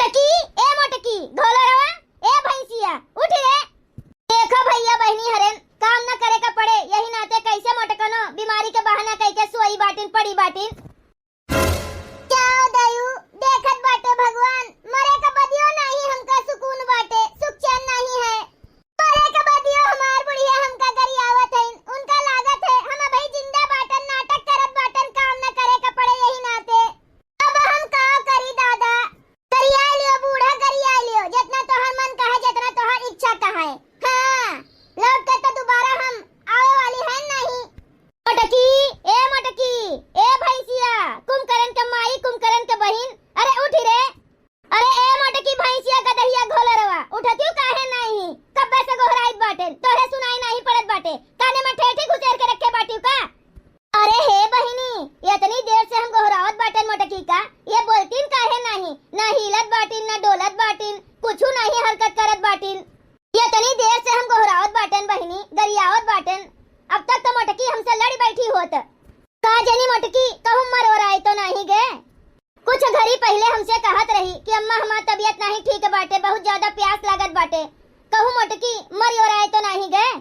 मोटकी ए मोटकी घोलरवा ए भैंसिया उठ रे। देखो भैया बहनी हरेन काम न करे का पड़े यही नाते कैसे मोटकनो बीमारी के बहाना कह के सोई बाटिन पड़ी बाटिन। क्या दयु देखत बाटे भगवान मरे का बदियो नहीं हमका सुकून बाटे सुख चैन नहीं है। मरे का बदियो हमार बुढ़िया हमका गरियावत है उनका लागत है हम भाई जिंदा बाटन नाटक करत बाटन काम न करे का पड़े यही नाते। अब हम का करी दादा गरिया लियो बूढ़ा गरिया लियो जितना तोहर मन कहे जितना तोहर इच्छा कहे। हां लौट के तो दोबारा हम आवे वाली है नहीं। मोटकी ए भैंसिया कुमकरण के माई कुमकरण के बहिन अरे उठ रे। अरे ए मोटकी भैंसिया गदहिया घोलरवा उठतियो काहे नहीं कब्बे से गोहराइत बाटे तोरे सुनाई नहीं पड़त बाटे काने में ठेठी घुसेर के रखे बाटियो का। अरे हे बहिनी इतनी देर से हम गोहरावत बाटन मोटकी का ये बोलतीन काहे नहीं ना हिलत बाटिन ना डोलत बाटिन कुछु नहीं हरकत करत बाटिन। इतनी देर से हम गोहरावत बाटन बहिनी गरियावत बाटन अब तक तो मोटकी हमसे लड़ी बैठी होत का जनी मोटकी कहूं मरोराई तो नहीं गए। कुछ घड़ी पहले हमसे कहत रही कि अम्मा हमार तबीयत नहीं ठीक बाटे बहुत ज्यादा प्यास लागत बाटे कहूं मोटकी मरोराई तो नहीं गए।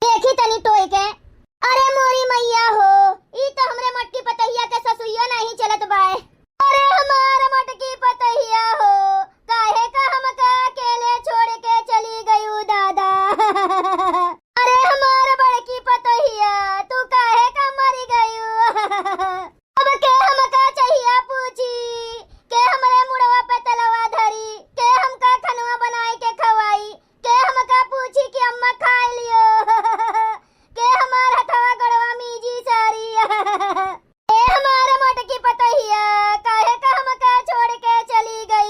देखी तनी टोई के अरे मोरी मैया हो ई तो हमरे मटकी पतहिया के ससुइया नहीं चलत बाए। अरे हमार मटकी पतहिया हो काहे का हमका अकेले छोड़ के चली गई दादा। अरे हमार बड़की पतहिया तू काहे का मरी गई। अब के हमका चाहिए पूछी के हमरे मुड़वा पे तलवा धरी के हमका खनवा बनाए के खवाई के हमका पूछी कि अम्मा खा लियो के हमार हथवा गड़वा मीजी सारी। ए हमार मटकी पतहिया काहे का हमका छोड़ के चली गई।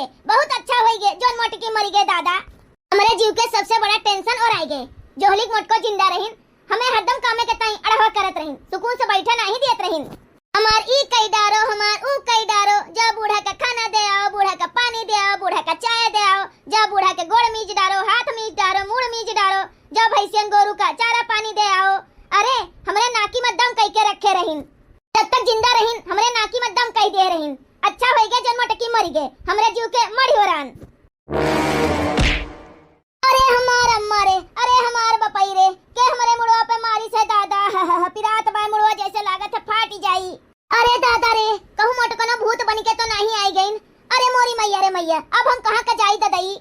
गे, बहुत अच्छा होई गे जोन मोटकी मरी गे दादा। हमारे जीव के सबसे बड़ा टेंशन और आई गे, जोहलिक मोटको जिंदा रहीन, हमें हरदम कामे के ताई अड़वा करत रहीन, सुकून से बैठे नहीं देत रहीन। हमार ई कई डारो, हमार ऊ कई डारो, जा बूढ़ा का खाना दे आओ, बूढ़ा का पानी दे आओ, बूढ़ा का चाय दे आओ, जा बूढ़ा के गोड़ मीज डारो, हाथ मीज डारो, मुड़ मीज डारो, जा भैंसियन गोरू का चारा पानी दे आओ। अरे हमरे नाकी में दम कई के रखे रहीन, जब तक जिंदा रहीन हमरे नाकी में दम कई दे रहीन। अच्छा होई गे जन मोटकी मरी गे, हमरे जीव के मड़ी हो रान। अरे हमार अम्मा रे, अरे हमार बपई रे, के हमरे मुड़वा पे मारी से दादा, पिरात बाय मुड़वा जैसे लागत है फाटी जाई। अरे दादा रे, कहूं मोटको ना भूत बन के तो नहीं आई गईन। अरे मोरी मैया रे मैया, अब हम कहां का जाई ददाई,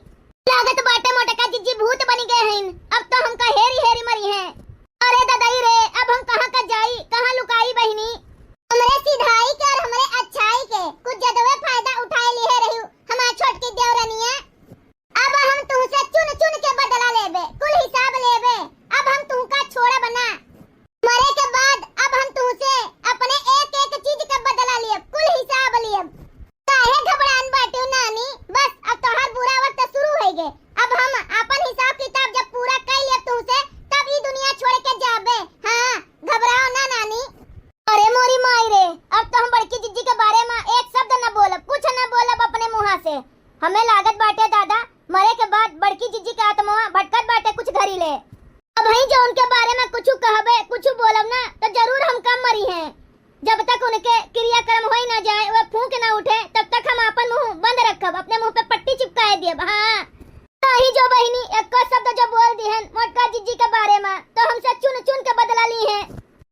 लागत बाटे मोटका जिज्जी भूत बन गए हैं, अब तो हमका हेरी हेरी मरी हैं। अरे ददाई रे, अब हम कहां का जाई, कहां लुकाई बहनी। हमरे सिधाई के और हमरे अच्छाई के कुछ जदवे फायदा उठाए लिए रही हमार छोटकी देवरनिया। अब हम तुमसे चुन चुन के बदला लेबे, कुल हिसाब लेबे, अब हम तुमका छोड़ा बना। मरे के बाद अब हम तुमसे अपने एक एक चीज का बदला लियब, कुल हिसाब लियब। काहे घबरान बाटे नानी, बस अब तोहार बुरा वक्त शुरू हो गए। अब हम अपन हिसाब किताब जब पूरा कर लियब तुमसे, तब ई दुनिया छोड़ के जाबे। हां, घबराओ ना नानी। अरे मोरी माई रे, अब तो हम बड़की जिज्जी के बारे में एक शब्द न बोलब, कुछ न बोलब अपने मुंह से। हमें लागत बाटे दादा, मरे के बाद बड़की जिज्जी का आत्मा भटकत बाटे कुछ घरी ले। अब ही जो उनके बारे में कुछ कहबे, कुछ बोलब ना, तो जरूर हम कम मरी हैं। जब तक उनके क्रियाक्रम होई ना जाए, वह फूंक ना उठे, तब तक हम अपन मुंह बंद रखब, अपने मुंह पे पट्टी चिपकाए दियब। हां, नहीं जो बहनी एक शब्द जो बोल दिहन मोटका जिज्जी के बारे में, तो हमसे चुन चुन के बदला ली है।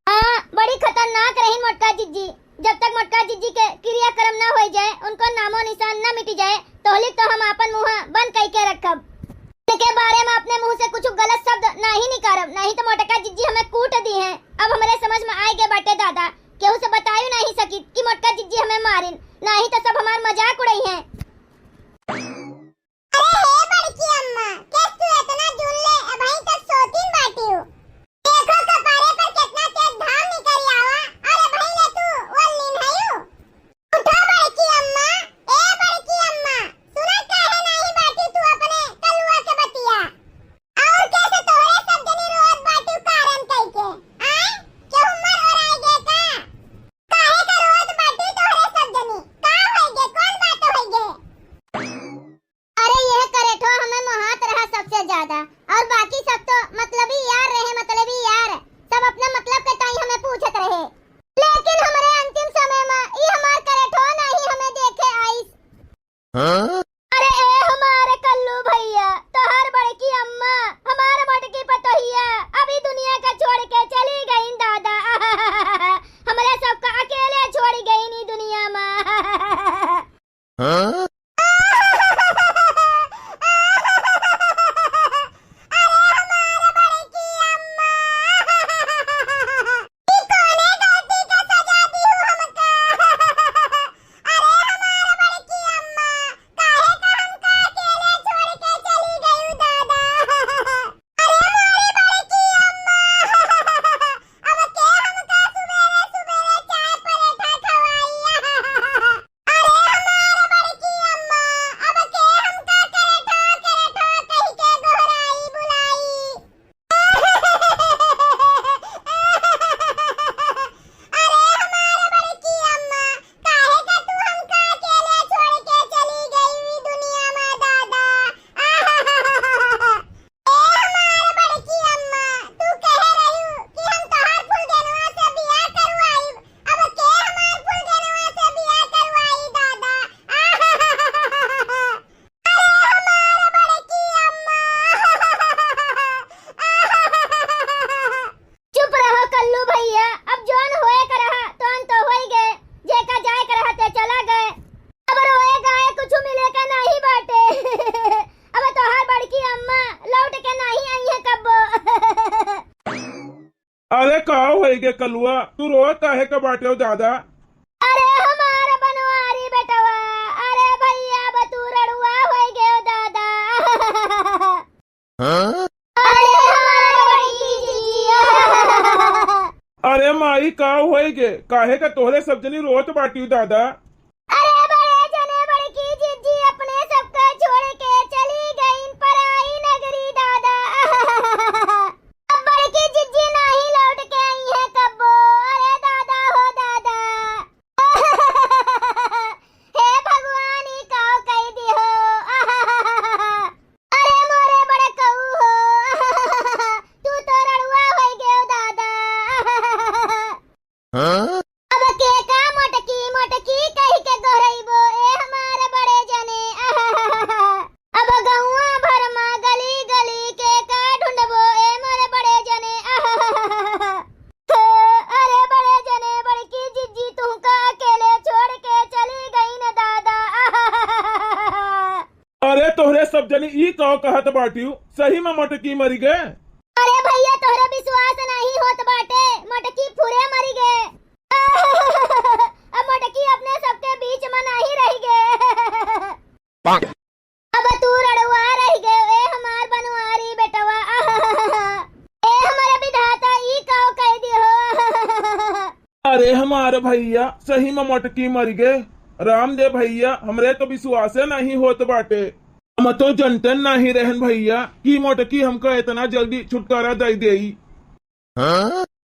हाँ, बड़ी खतरनाक रही मोटका जिज्जी। जब तक मोटका जिज्जी के क्रियाक्रम न हो जाए, उनको नामो निशान न मिट जाए, तोहलिक तो हम अपन मुंह बंद कई के रखब। के बारे में अपने मुंह से कुछ गलत शब्द नहीं निकारब, नहीं तो मोटका जिज्जी हमें कूट दी है। अब हमारे समझ में आए गए बाटे दादा, केहू से बतायू नहीं सकी कि मोटका जिज्जी हमें मारिन, नहीं तो सब हमार मजाक उड़ाई हैं। अरे हे बड़की अम्मा, कैसे तू इतना झूल ले, अभी तक सोतीन बाटी हूं। देखो कपारे पर कितना तेज घाम निकल आवा, अरे भाई ले तू वल्लीन हयू। उठो बड़की अम्मा, ए बड़की अम्मा, सुना काहे नहीं बाटी तू अपने कलुआ के बतिया। और कैसे तोहरे सब जनी रोज बाटी कारण कई के, आय के उम्र और आई गे का, काहे का रोज बाटी तोहरे सब जनी, का होई गे, कौन बात होई गे। अरे यह करेठो हमें मोहात रहा सबसे ज्यादा, और बाकी सब तो मतलबी यार रहे, मतलबी यार सब अपने मतलब के ताई हमें पूछत रहे। लेकिन हमारे अंतिम समय में ये हमार करेठो नहीं हमें देखे आई। हाँ? अरे ए हमारे कल्लू भैया, तोहर बड़की अम्मा हमारे मोटकी पतोहिया अभी दुनिया का छोड़ के चली गई दादा। हमारे सबका अकेले छोड़ गई नी दुनिया में। हाँ? अरे का होइगे कलुआ, तू रोज काहे का बाटे हो दादा। अरे हमारा बनवारी बेटवा, अरे भैया बतू रड़ुआ होई गयो दादा। हाँ? अरे हमारा बड़ी जिया। अरे माई का होइगे, काहे का तोहरे सब जनी रोत बाटी हो दादा। अरे बड़े जने बड़की जिज्जी अपने सब जनी ई कहो कहत बाटियो सही में मोटकी मरी गए। अरे भैया तोहरा विश्वास नहीं होत बाटे, मोटकी फुरे मरी गए। अब मोटकी अपने सबके बीच में नहीं रही गए। अब तू रड़ुआ रह गए ए हमार बनवारी बेटवा। ए हमारे विधाता ई कहो कह दियो। अरे हमारे भैया सही में मोटकी मर गए। रामदेव भैया हमरे तो विश्वास नहीं होत बाटे। हम तो जनते नहीं रहन भैया कि मोटकी हमको इतना जल्दी छुटकारा दे देई।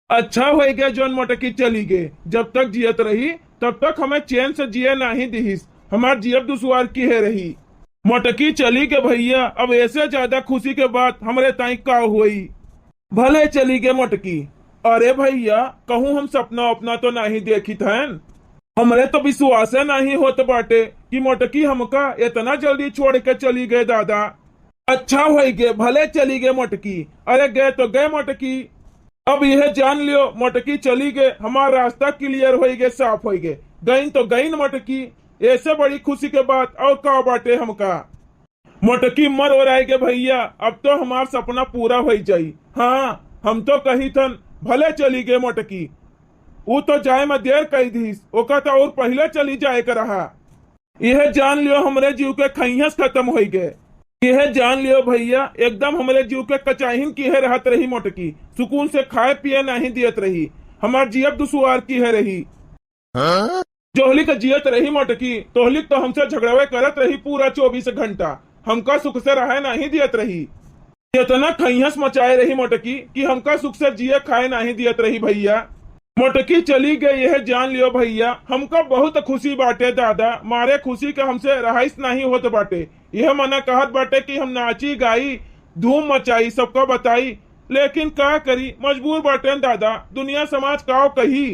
अच्छा हो गया जोन मोटकी चली गए। जब तक जियत रही तब तक हमें चैन से जिए नहीं दिहिस। हमार जियब दुश्वार की है रही। मोटकी चली के भैया अब ऐसे ज्यादा खुशी के बात हमरे ताई का हुई। भले चली गए मोटकी। अरे भैया कहूँ हम सपना अपना तो नहीं देखी थन। हमरे तो विश्वास नहीं होत बाटे कि मोटकी हमका इतना जल्दी छोड़ के चली गए दादा। अच्छा हो गए भले चली गए मोटकी। अरे गए तो गए मोटकी। अब यह जान लियो मोटकी चली गए हमारा रास्ता क्लियर हो गए साफ हो गए। गई तो गई न मोटकी। ऐसे बड़ी खुशी के बात और का बाटे हमका। मोटकी मर हो रहे भैया अब तो हमार सपना पूरा हो जाई। हाँ हम तो कही थन भले चली गए मोटकी। वो तो जाए में देर कही थी ओका तो और पहले चली जाए कर रहा। यह जान लियो हमरे जीव के खैहस खत्म हो गए। यह जान लियो भैया एकदम हमरे जीव के कचाहिन की है रहत रही मोटकी। सुकून से खाए पिए नहीं दियत रही। हमार जियब दुश्वार की है रही। जोहली का जियत रही मोटकी तोहली तो हमसे झगड़वे करत रही पूरा 24 घंटा। हमका सुख से रहे नहीं दियत रही। इतना खैहस मचाए रही मोटकी कि हमका सुख से जिए खाए नहीं दियत रही भैया। मोटकी चली गई यह जान लियो भैया हमको बहुत खुशी बाटे दादा। मारे खुशी के हमसे रहाइश नहीं होत बाटे। यह मना कहत बाटे कि हम नाची गाई धूम मचाई सबको बताई। लेकिन का करी मजबूर बाटे दादा। दुनिया समाज का कही।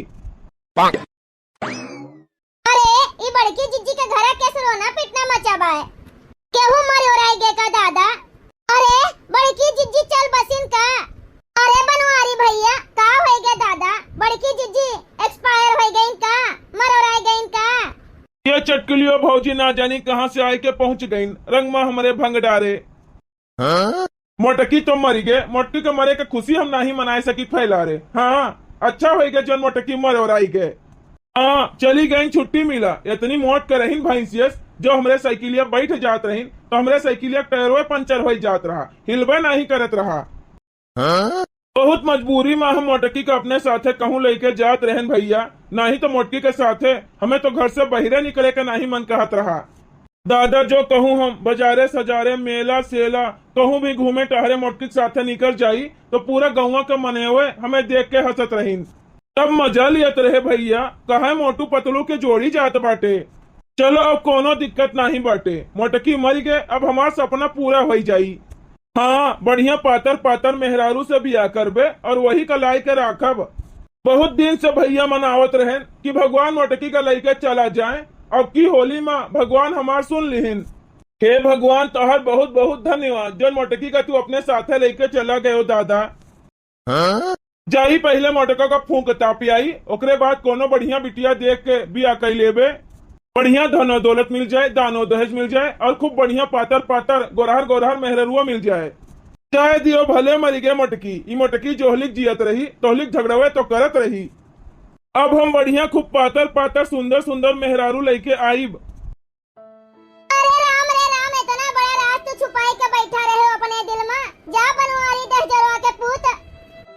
अरे ई बड़की जिज्जी के घरे कैसे रोना पिटना मचाबा है। केहू मर हो रहा का दादा। अरे बड़की जिज्जी चल बसिन का। अरे बनवारी भैया का हो गया दादा। बड़की जिज्जी एक्सपायर हो गई का मर हो रहा गई का। ये चटकलियो भौजी ना जानी कहाँ से आए के पहुंच गई रंग में हमारे भंग डारे। मोटकी तो मरी गए। मोटकी के मरे के खुशी हम नहीं मनाए सकी फैला रे। हाँ अच्छा हो गया जन मोटकी मर हो रही गए। हाँ चली गई छुट्टी मिला। इतनी मोट कर रही भैंसियस जो हमरे साइकिलिया बैठ जात रही तो हमरे साइकिलिया टायरों पंचर हो जात रहा हिलबे नहीं करत रहा। बहुत मजबूरी में हम मोटकी को अपने साथे कहूँ लेके जात रहन भैया। नहीं तो मोटकी के साथे हमें तो घर से बहिरे निकले का नहीं मन कहत रहा। दादा जो कहूँ हम बाजारे सजारे मेला सेला कहूँ भी घूमे टहरे मोटकी के साथे निकल जाई तो पूरा गाँव के मने हुए हमें देख के हंसत रहीन। तब मजा लियत रहे भैया कहे मोटू पतलू के जोड़ी जात बाटे। चलो अब कोनो दिक्कत नहीं बाटे। मोटकी मर गए अब हमारा सपना पूरा हो जाई। हाँ बढ़िया पातर पातर मेहरारू से बिया करबे और वही का लाई के राखब। बहुत दिन से भैया मनावत रहे कि भगवान मोटकी का लेके चला जाए। अब की होली में भगवान हमार सुन लिहिन। हे भगवान तोहर बहुत बहुत धन्यवाद जो मोटकी का तू अपने साथे लेके चला गए हो दादा। जाई पहले मोटका का फूंक तापियाई ओकरे बाद कोनो बढ़िया बिटिया देख के बिया कर लेबे। बढ़िया धनो दौलत मिल जाए दानो दहेज मिल जाए और खूब बढ़िया पातर पातर गोरहर गोरहर मेहरुआ मिल जाए। चाहे दियो भले मरी गए मोटकी। ई मोटकी जोहलिक जियत रही तोहलिक झगड़वे तो करत रही। अब हम बढ़िया खूब पातर पातर सुंदर सुंदर मेहरारू लेके आईब। अरे राम इतना बड़ा राज तू छुपाई के बैठा रहे हो अपने दिल में। जा बनवारी दहजरवा के पूत।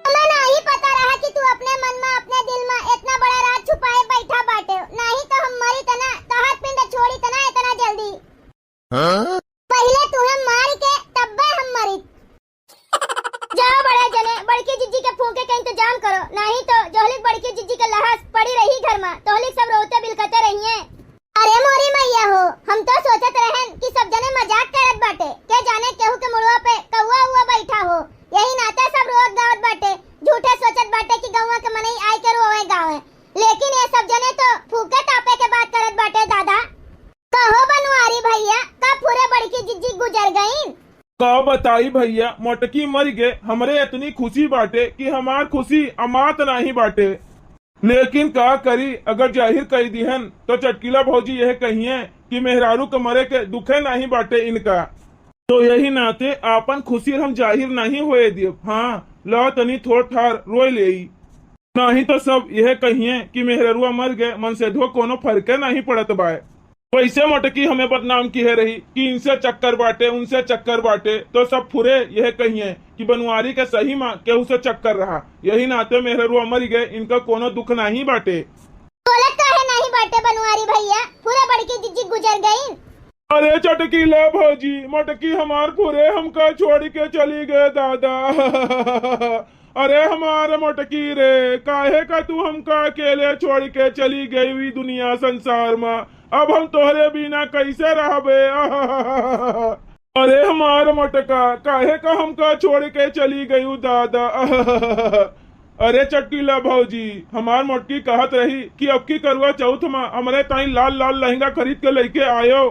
हमें नहीं पता रहा कि तू अपने मन में अपने दिल में इतना बड़ा राज छुपाए बैठा बाटे। नहीं तो हम मरी तना तहत पिंड छोड़ी तना इतना जल्दी। पहले तुम्हें मार के तब हम मरी। जाओ बड़े जने बड़की जिज्जी के फूंके का इंतजाम करो। नहीं तो जोहलिक बड़की जिज्जी के लहास पड़ी रही घर में तोहलिक सब रोते बिलकते रहिए। अरे मोरी मैया हो हम तो सोचत रहन कि सब जने मजाक करत बाटे के जाने केहू के मुड़वा पे कौवा हुआ बैठा हो। यही नाते सब रोत गावत बाटे झूठे सोचत बाटे कि गौवा के मनई आए के रोवे गावे। लेकिन ये सब जने तो फूके तापे के बात करत बाटे दादा। कहो बनवारी भैया कब पूरे बड़की जिज्जी गुजर गईन। का बताई भैया मोटकी मर गए हमरे इतनी खुशी बाटे कि हमार खुशी अमात नहीं बाटे। लेकिन का करी अगर जाहिर कही दिहन तो चटकीला भौजी यह कहिए कि मेहरारू के मरे के दुखे नहीं बाटे इनका। तो यही नाते आपन खुशी हम जाहिर नहीं होए दिए। हाँ ला तनी थोड़ ठार रोय ले नहीं तो सब यह कहिए कि मेहररुआ मर गए, मन से धो कोनो फर्क नहीं पड़त बाय। वैसे मोटकी हमें बदनाम की है रही कि इनसे चक्कर बांटे उनसे चक्कर बांटे, तो सब फुरे यह कहिए कि बनवारी के सही माँ केहू से चक्कर रहा। यही नाते मेहररुआ मर गए, इनका कोनो दुख नहीं बांटे। बोलत काहे नहीं बाटे बनवारी भैया, पूरा बड़की जिज्जी गुजर गई। अरे चटकी ला भौजी, मोटकी हमार फुरे हमका छोड़ के चली गए दादा। अरे हमारे मोटकी रे, काहे का तू हमका अकेले छोड़ के चली गई हुई दुनिया संसार में, अब हम तोहरे बिना कैसे रहबे। अरे हमार मोटका, काहे का हमका छोड़ के चली गई हूँ दादा। अरे चटकीला भौजी, हमार मोटकी कहत रही कि अब की करवा चौथ में हमरे ताई लाल लाल लहंगा खरीद के लेके आयो।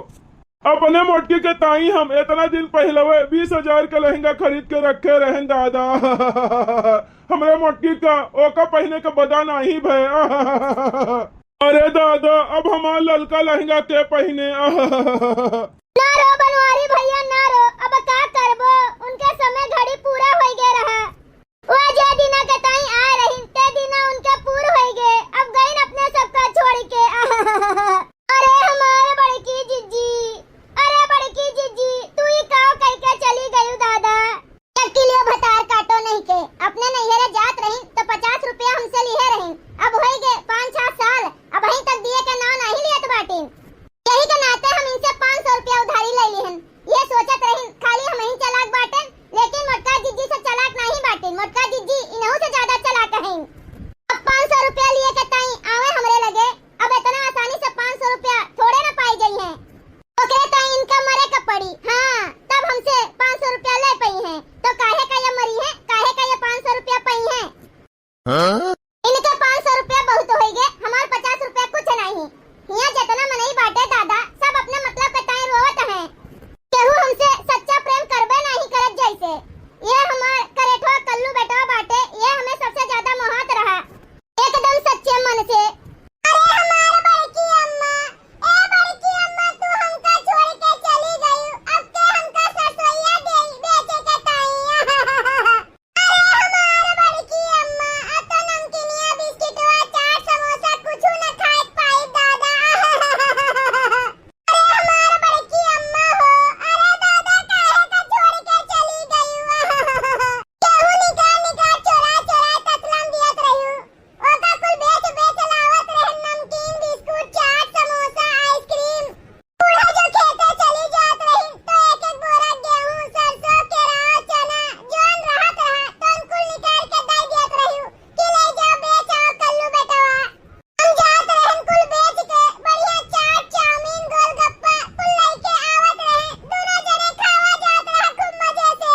अपने मोटकी के ताई हम इतना दिन पहले 20,000 का लहंगा खरीद के रखे रहन दादा। हमरे मोटकी का ओका पहने का बदा नहीं भय। अरे दादा, अब हमार ललका लहंगा के पहने। ना रो बनवारी भैया ना रो, अब का करबो, उनके समय घड़ी पूरा हो गए रहा। वो जे दिना के ताई आ रही ते दिना उनके पूर हो गए, अब गई अपने सबका छोड़ के। अरे हमारे बड़की जिज्जी, अरे बड़की जिज्जी, तू ही काव कह के चली गई दादा। एक किलो भतार काटो नहीं के, अपने नैहरे जात रही तो 50 रुपया हमसे लिए रही, अब हो गए 5-6 साल, अब वहीं तक दिए के नाम नहीं लियत बाटी। यही के नाते हम इनसे 500 रुपया उधारी ले लिहन। ये सोचत रही खाली हम ही चलाक बाटन, लेकिन मोटका जिज्जी से चलाक नहीं बाटिन, मोटका जिज्जी इनहू से ज्यादा चलाक हैं। अब 500 रुपया लिए के ताई आवे हमरे लगे, अब इतना आसानी से 500 रुपया थोड़े ना पाई गई हैं। ओकरे ताई इनका मरे का पड़ी, हाँ तब हमसे 500 रुपया ले पई हैं, तो काहे का ये मरी है, काहे का ये 500 रुपया पई हैं। इनके 500 रुपया बहुत हो गए, हमार 50 रुपया कुछ नहीं। यहाँ जितना मनई बाटे दादा, सब अपने मतलब के ताई रोवत हैं। केहू हमसे सच्चा प्रेम करबे नहीं करत जैसे। ये हमार करेठवा कल्लू बेटवा बाटे, ये हमें सबसे ज्यादा मोहत रहा, एकदम सच्चे मन से। अरे हमार बड़की अम्मा, ए बड़की अम्मा, तू हमका छोड़ के चली गई, अब के हमका सरसोईया दे बेचे के ताई। अरे हमार बड़की अम्मा, अब तो नमकीनिया बिस्किटवा चाट समोसा कुछ न खाए पाई दादा। अरे हमार बड़की अम्मा हो, अरे दादा काहे का छोड़ के चली गई। केहू निकाल निकाल चोरा चोरा तसलम दियत रही, ओका कुल बेच बेच लावत रहे नमकीन बिस्कुट चाट समोसा आइसक्रीम। बूढ़ा जो खेते चली जात रही तो एक एक बोरा गेहूं सरसों केराव चना जोन रहत रहा तो कुल निकाल के दे दियत रही कि ले जाओ बेच आओ कल्लू बेटवा। हम जात रहन कुल बेच के बढ़िया चाट चाउमीन गोलगप्पा कुल लेके आवत रहे, दोनों जने खावा जात रहा खूब मजे से।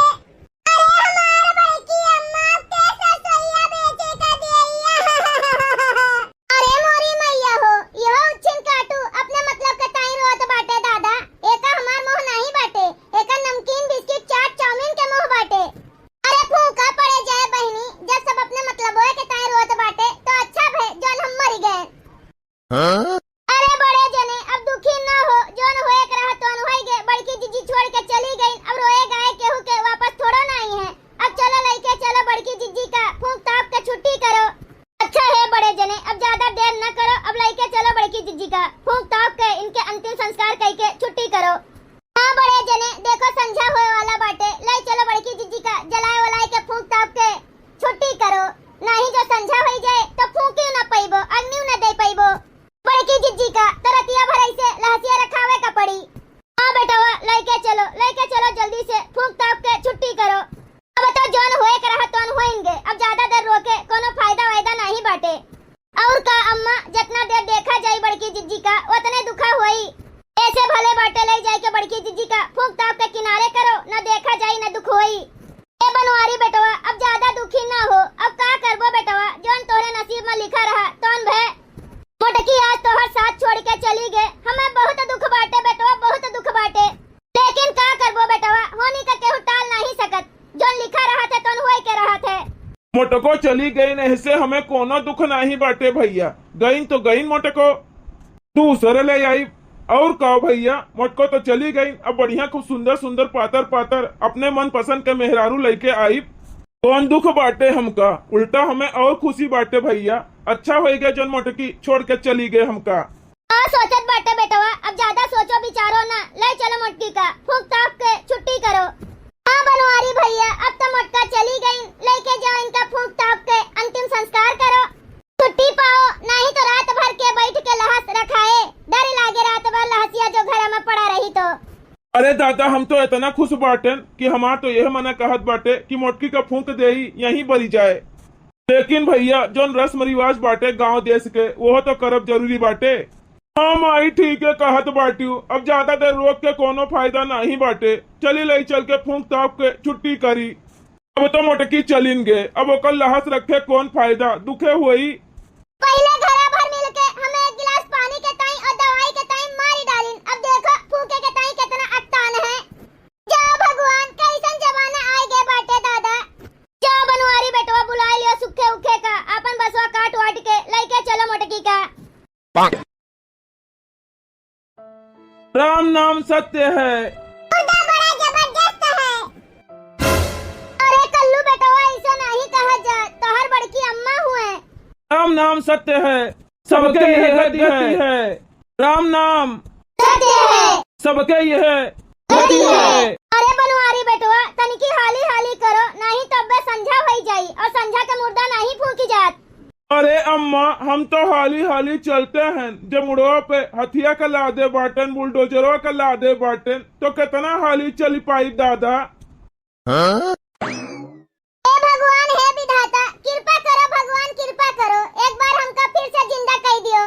अरे हमार बड़की अम्मा कैसा सोया बेचे का दिया। अरे मोरी मैया हो, यह उच्छिन काटू अपने मतलब के ताई रोत बाटे दादा, एका हमार मोह नहीं बाटे, एका नमकीन बिस्किट चाट चाउमीन के मोह बाटे। अरे फूका पड़े जाए बहनी, जब सब अपने मतलब होए के ताई रोत बाटे तो अच्छा भे जोन हम मर गए। अरे बड़े जने अब दुखी ना हो, जोन होए के रहा तोन होई गए, बड़की जिज्जी छोड़ के चली गई, अब रोए गाए केहू के वापस थोड़ा नहीं है। अब चलो लेके चलो बड़की जिज्जी का फूंक ताप के छुट्टी करो। अच्छा है बड़े जने, अब ज्यादा देर न करो, अब लेके चलो बड़की जिज्जी का फूंक ताप के इनके अंतिम संस्कार करके छुट्टी करो। हाँ बड़े जने, देखो संझा होए वाला बाटे, ले चलो बड़की जिज्जी का जलाए वलाए के फूंक ताप के छुट्टी करो, नहीं जो संझा हो जाए तो फूंकी न पैबो, अग्नि न दे पैबो। बड़की जिज्जी का तरतिया भराई से लहसिया रखावे का पड़ी। हाँ बेटवा लेके चलो जल्दी से फूंक ताप के छुट्टी करो। अब तो जोन होए के रहा तोन होएंगे, अब ज्यादा देर रोके कोनो फायदा वायदा नहीं बाटे। और का अम्मा, जितना देर देखा जाई बड़की जिज्जी का उतने दुखा होई, ऐसे भले बाटे ले जाए के बड़की जिज्जी का फूंक ताप के किनारे करो, न देखा जाई न दुख होई। ए बनवारी बेटवा, अब ज्यादा दुखी ना हो, अब का करबो बेटवा, जोन तोरे नसीब में लिखा रहा तोन भे। मोटकी आज तोहर साथ छोड़ के चली गए, हमें बहुत दुख बाटे बेटवा, बहुत दुख बाटे, लेकिन का करबो बेटवा, होनी का केहू टाल नहीं सकत, जोन लिखा रहा थे तोन होई के रहा थे। मोटको चली गई, ऐसे हमें कोनो दुख नहीं बाटे भैया, गई तो गई मोटको, दूसरे ले आई और कहो भैया, मोटको तो चली गई, अब बढ़िया खूब सुंदर सुंदर पातर पातर अपने मन पसंद के मेहरारू लेके आई। कौन दुख बाटे हमका, उल्टा हमें और खुशी बाटे भैया। अच्छा हो गया जन मोटकी छोड़ के चली गए हमका। सोचत बाटे बेटवा, अब ज्यादा सोचो विचारो ना, ले चलो मोटकी का फूंक ताप के छुट्टी करो। हाँ बनवारी भैया, अब तो मोटका चली गई, लेके जाओ इनका फूंक ताप के अंतिम संस्कार करो, छुट्टी पाओ, नहीं तो रात भर के बैठ के लहस रखाए, डर लागे रात भर लहसिया जो घर में पड़ा रही तो। अरे दादा, हम तो इतना खुश बाटे कि हमार तो यह मना कहत बाटे कि मोटकी का फूंक दे ही यहीं बरी जाए। लेकिन भैया जोन रस्म रिवाज बाटे गांव देश के, वो तो करब जरूरी बाटे। हाँ माई ठीक है कहत बाटियो, अब ज्यादा देर रोक के कोनो फायदा नहीं बाटे, चली ले चल के फूंक ताप के छुट्टी करी। अब तो मोटकी चलिनगे, अब ओकर लहस रखे कौन फायदा, दुखे हुई। पहले घरा भर मिल के हमें एक गिलास पानी के ताई और दवाई के ताई मारी डालिन, अब देखो फूके के ताई कितना अक्तान है। जाओ भगवान, कैसन जमाना आए गए बाटे दादा। जाओ बनवारी बेटवा, बुला लियो सुखे उखे का, अपन बसवा काट वाट के लेके चलो मोटकी का। राम नाम सत्य है। खुदा बड़ा जबरदस्त है। अरे कल्लू बेटवा, ऐसा नहीं कहा जा, तोहर बड़की अम्मा हुए। राम नाम सत्य है, सबके यह गति है। राम नाम सत्य है, सबके यह गति है। अरे बनवारी बेटवा, तनिकी हाली हाली करो, नहीं तो अब्बे संझा हो जाई, और संझा के मुर्दा नहीं फूकी जात। अरे अम्मा, हम तो हाली हाली चलते हैं, जब मुड़वा पे हथिया का लादे बाटन, बुलडोजरों का लादे बाटन, तो कितना हाली चली पाई दादा। हे भगवान, हे विधाता, कृपा करो भगवान, कृपा करो, एक बार हमका फिर से जिंदा कर दियो,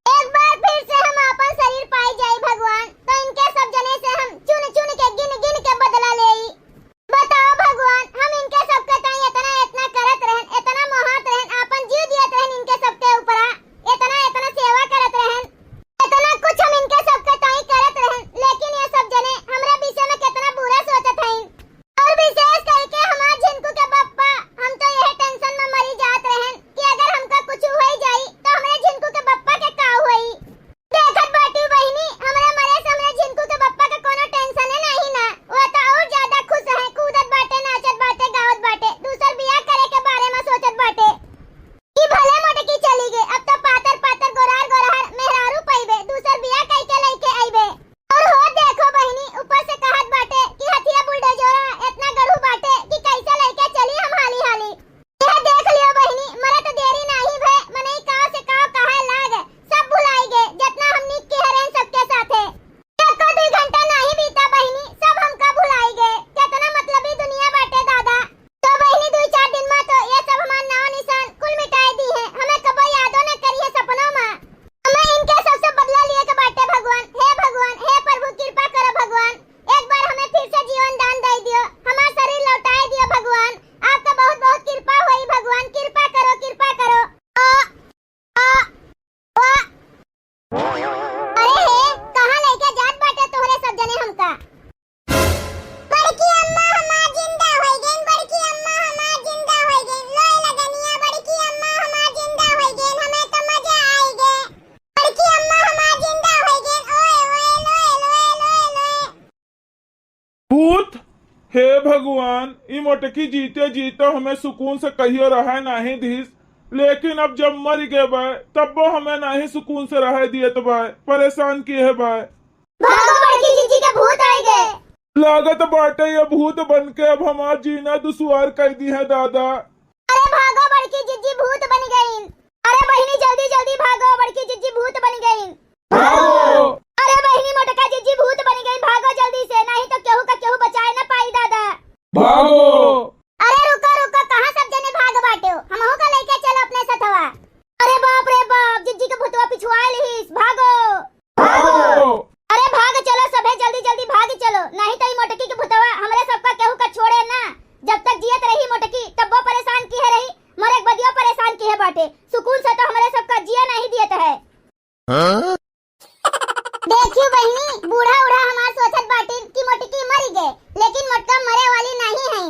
एक बार फिर से हम अपन शरीर पाई जाए भगवान, तो इनके सब जने से हम चुन चुन के गिन गिन के बदला ले। बताओ भगवान, हम इनके सबके ताई इतना करत रहन, इतना मोहत रहन, अपन जीव दियत रहन इनके सबके ऊपरा, इतना सेवा करत रहन, इतना कुछ हम इनके सबके ताई करत रहन, लेकिन ये सब जने हमरा विषय में कितना बुरा सोचत हईन। और विशेष करके हमार झिनकू के पप्पा, हम तो यह टेंशन में मरी जात रहन कि अगर हमका कुछ हो जाई तो हमरे झिनकू के पप्पा के का होई। देखत बाटी बहिनी, हमरे मरे से हमरे झिनकू के पप्पा के कोनो टेंशन है नहीं ना, वो तो और ज्यादा खुश है, कूदत बाटे, नाचत बाटे, गावत बाटे, दूसर बियाह करे के बारे में सोचत बाटे कि भले मोटकी चली गई, अब तो पातर पातर गोरार गोरार मेहरारू पाइबे, दूसर बियाह कई के लेके आइबे। और हो देखो बहिनी, ऊपर से कहत बाटे कि हथिया बुलडोजरा इतना गढ़ू बाटे कि कैसे लेके चली हम हाली हाली। यह देख लियो बहिनी, मरे तो देरी नहीं भे, मने काव से काव कहे लाग, सब भुलाई गए जितना हमनी के हरेन सबके साथे। एको 2 घंटा नहीं बीता बहिनी, सब हमका भुलाई गए, कितना मतलबी दुनिया बाटे दादा। तो बहिनी 2-4 दिन में तो ये सब हमार नाम निशान कुल मिटाई दी है, हमें कबो यादो न करिए सपनों में। हमें इनके सबसे बदला लिए के बाटे भगवान, हे प्रभु कृपा करो भगवान, एक बार हमें फिर से जीवन दान दे दियो, हमारा शरीर लौटाए दियो भगवान, आपका बहुत बहुत कृपा होई भगवान, कृपा करो, कृपा करो। अरे हे, कहाँ लेके जात बाटे तोहरे सब जने हमका। बड़की अम्मा हमार जिंदा होई गईन, बड़की अम्मा हमार जिंदा होई गईन, लोए लगनिया बड़की अम्मा हमार जिंदा होई गईन, हमें तो मजा आई गे, बड़की अम्मा हमार जिंदा होई गईन, ओए ओए लोए लोए लोए लोए। भूत, हे भगवान, ई मोटकी जीते जीते हमें सुकून से कहियो रहा नहीं धीस, लेकिन अब जब मर गए बाय तब वो हमें नहीं सुकून से रह दिए तो बाय परेशान किए है बाय। भागो बड़की जीजी के भूत आई गए। लागत बाटे ये भूत बन के अब हमार जीना दुश्वार कर दी है दादा। अरे भागो बड़की जीजी भूत बन गईन। अरे बहिनी जल्दी जल्दी भागो, बड़की जीजी भूत बन गईन। भागो। अरे बहिनी मोटका जीजी भूत बन गईन, भागो जल्दी से, नहीं तो केहू का केहू बचाए न पाई दादा। भागो। अरे रुको रुको, कहाँ सब जने भाग बाटे हो, हमहू का लेके चलो अपने साथवा। अरे बाप रे बाप, जीजी के भूतवा पिछुआ लिहिस, भागो भागो। अरे भाग चलो सबे, जल्दी जल्दी भाग चलो, नहीं तो ई मोटकी के भूतवा हमरे सबका केहू का छोड़े ना, जब तक जियत रही मोटकी तब वो परेशान की है रही, मरे बदियो परेशान की है बाटे, सुकून से तो हमरे सबका जिया नहीं दियत है। देखियो बहिनी, बूढ़ा उड़ा हमार सोचत बाटे कि मोटकी मर गए, लेकिन मोटका मरे वाली नहीं है।